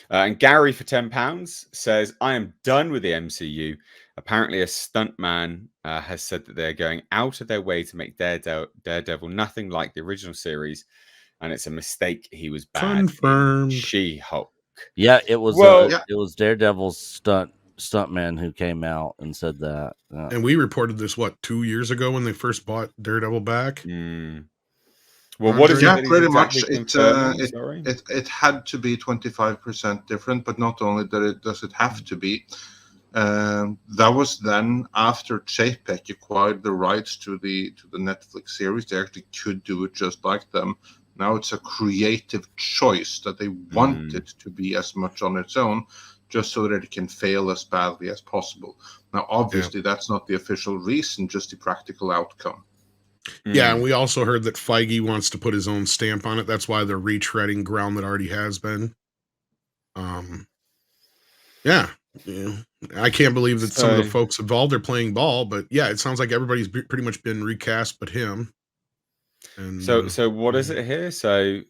And Gary for £10 says, I am done with the MCU. Apparently, a stuntman has said that they're going out of their way to make Daredevil nothing like the original series, and it's a mistake. He was bad Confirmed. in She-Hulk. Yeah, it was Well, it was Daredevil's stuntman who came out and said that. Yeah. And we reported this 2 years ago when they first bought Daredevil back. Well, what is it? Yeah, that he's pretty exactly much. confirming? Sorry? It had to be 25% different, but not only does it have to be. That was then after JPEG acquired the rights to the Netflix series. They actually could do it just like them. Now it's a creative choice that they want it to be as much on its own, just so that it can fail as badly as possible. Now, obviously, that's not the official reason, just the practical outcome. Yeah, and we also heard that Feige wants to put his own stamp on it. That's why they're retreading ground that already has been. Yeah. I can't believe that some of the folks involved are playing ball, but yeah, it sounds like everybody's pretty much been recast but him. And so what is it here? So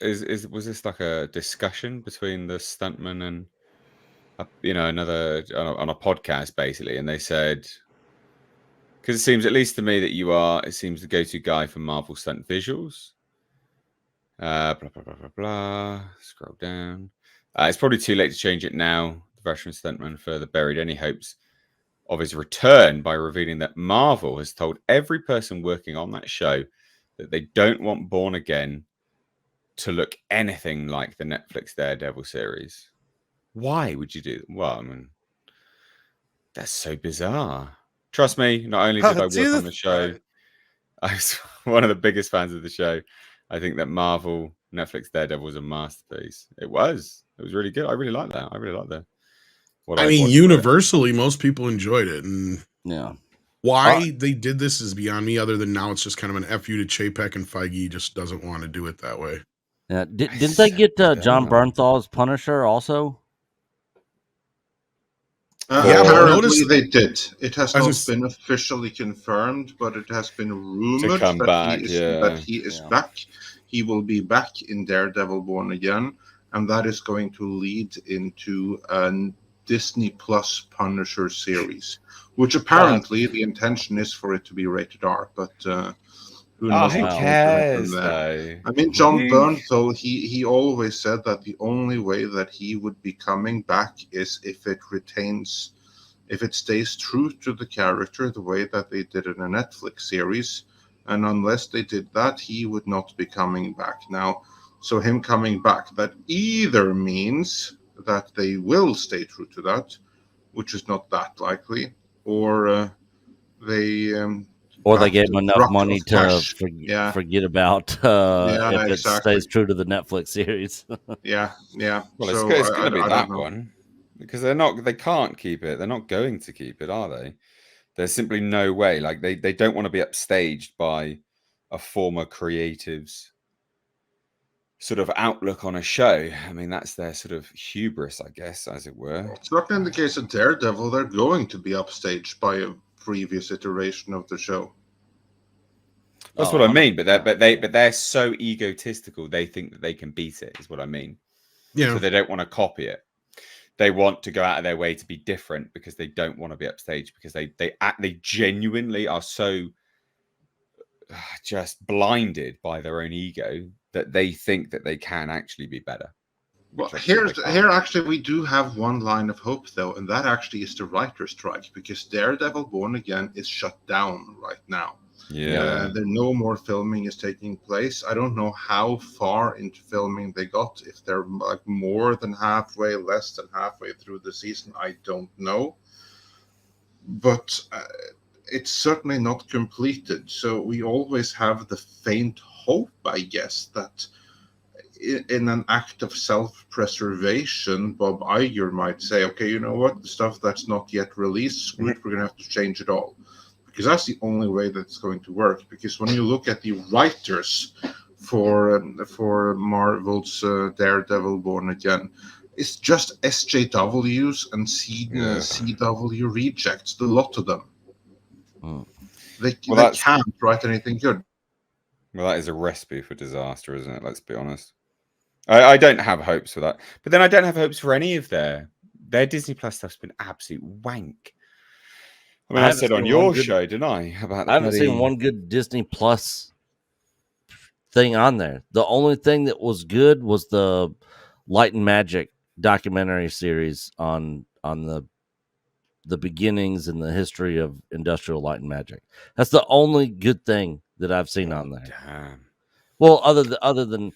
was this like a discussion between the stuntman and another on a podcast basically, and they said, because it seems, at least to me, that it seems the go-to guy for Marvel stunt visuals. Blah blah blah blah blah. Scroll down. It's probably too late to change it now. The veteran stuntman further buried any hopes of his return by revealing that Marvel has told every person working on that show that they don't want Born Again to look anything like the Netflix Daredevil series. Why would you do that? Well, I mean, that's so bizarre. Trust me, not only did I work on the show, I was one of the biggest fans of the show. I think that Marvel Netflix Daredevil was a masterpiece. It was really good. I really like that. I really like that. I mean, universally, most people enjoyed it, and yeah, why they did this is beyond me. Other than now, it's just kind of an FU to Chapek, and Feige just doesn't want to do it that way. Yeah, didn't they get John Bernthal's Punisher also? Apparently they did. It has not been officially confirmed, but it has been rumored that he is back. He will be back in Daredevil Born Again, and that is going to lead into a Disney Plus Punisher series, which apparently the intention is for it to be rated R, but who knows? Who cares, though? I mean, John Bernthal, he always said that the only way that he would be coming back is if it stays true to the character the way that they did in a Netflix series. And unless they did that, he would not be coming back. Now, so him coming back, that either means that they will stay true to that, which is not that likely, or they gave him enough money to forget about if it stays true to the Netflix series. yeah. Well, it's going to be that one, because they can't keep it. They're not going to keep it, are they? There's simply no way. Like they don't want to be upstaged by a former creative's sort of outlook on a show. I mean, that's their sort of hubris, I guess, as it were. It's not in the case of Daredevil. They're going to be upstaged by a previous iteration of the show. That's what I mean. But they're so egotistical. They think that they can beat it. Is what I mean. Yeah. So they don't want to copy it. They want to go out of their way to be different because they don't want to be upstaged, because they genuinely are so just blinded by their own ego that they think that they can actually be better. Well, here actually we do have one line of hope, though, and that actually is the writer's strike, because Daredevil Born Again is shut down right now. Yeah, no more filming is taking place. I don't know how far into filming they got. If they're like more than halfway, less than halfway through the season, I don't know. But it's certainly not completed. So we always have the faint hope, I guess, that in an act of self-preservation, Bob Iger might say, okay, you know what, the stuff that's not yet released, screw it, we're going to have to change it all. Because that's the only way that it's going to work. Because when you look at the writers for Marvel's Daredevil Born Again, it's just SJWs and CW rejects, the lot of them. They can't write anything good. Well, that is a recipe for disaster, isn't it? Let's be honest. I don't have hopes for that, but then I don't have hopes for any of their Disney Plus stuff's been absolute wank. I mean, I said on your show, didn't I? About I haven't seen one good Disney Plus thing on there. The only thing that was good was the Light and Magic documentary series on the beginnings and the history of industrial light and magic. That's the only good thing that I've seen on there. Damn. Well, other than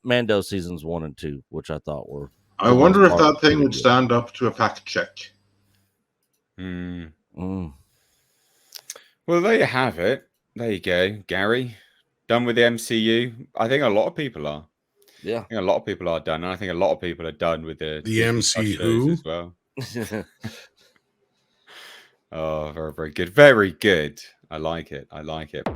Mando seasons 1 and 2, which I thought were. I wonder if that thing would stand up to a fact check. Well, there you have it. There you go, Gary. Done with the MCU. I think a lot of people are. Yeah, I think a lot of people are done, and I think a lot of people are done with the MCU as well. Oh, very, very good. Very good. I like it. I like it.